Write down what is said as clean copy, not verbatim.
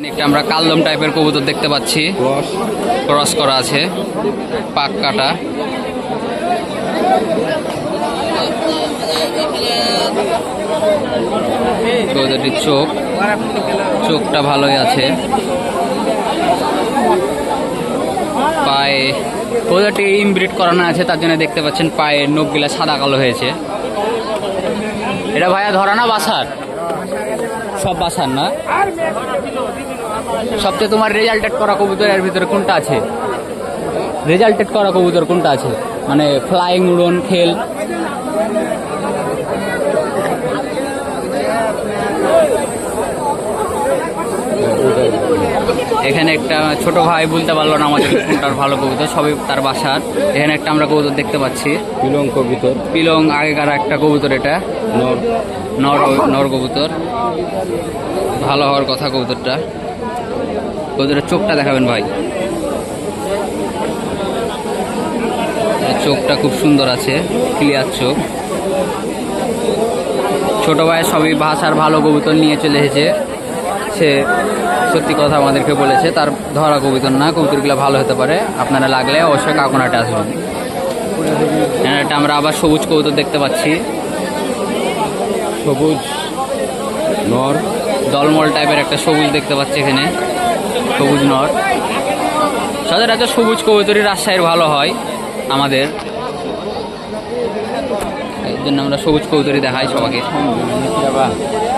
একটা আমরা কালদম টাইপের কবুতর দেখতে পাচ্ছি, ক্রস করা আছে, পাক কাটা। কবুতরটির চোখটা ভালোই আছে। পায়ে কবুতরটি ইনব্রিড করানো আছে, তার জন্য দেখতে পাচ্ছেন পায়ের নখগুলা সাদা কালো হয়েছে। এটা ভাইয়া ধরা না বাসার? সব বাসার না? সবচেয়ে তোমার রেজাল্টেড করা কবুতরের ভিতরে কোনটা আছে? রেজাল্টেড করা কবুতর কোনটা আছে, মানে ফ্লাইং, উড়ন, খেল? এখানে একটা ছোট ভাই বলতে পারলো না আমাদের কোনটার ভালো কবুতর, সবই তার বাসার। এখানে একটা আমরা কবুতর দেখতে পাচ্ছি, পিলং কবুতর। পিলং আগেকার একটা কবুতর, এটা নর কবুতর, ভালো হওয়ার কথা কবুতরটা। কবুতরের চোখটা দেখাবেন ভাই, চোখটা খুব সুন্দর আছে, ক্লিয়ার চোখ। ছোট ভাই সবই ভাষার ভালো কবুতর নিয়ে চলে এসেছে, সে সত্যি কথা আমাদেরকে বলেছে, তার ধরা কবুতর না, কবুতরগুলো ভালো হতে পারে, আপনারা লাগলে অবশ্যই কাকনাটা আসবেন। এটা আমরা আবার সবুজ কবুতর দেখতে পাচ্ছি, সবুজ নর, দলমল টাইপের একটা সবুজ দেখতে পাচ্ছি এখানে, সবুজ নর। সচরাচর সবুজ কবুতরই রাজশাহীর ভালো হয় আমাদের, এই জন্য আমরা সবুজ কবুতরই দেখাই সবাইকে।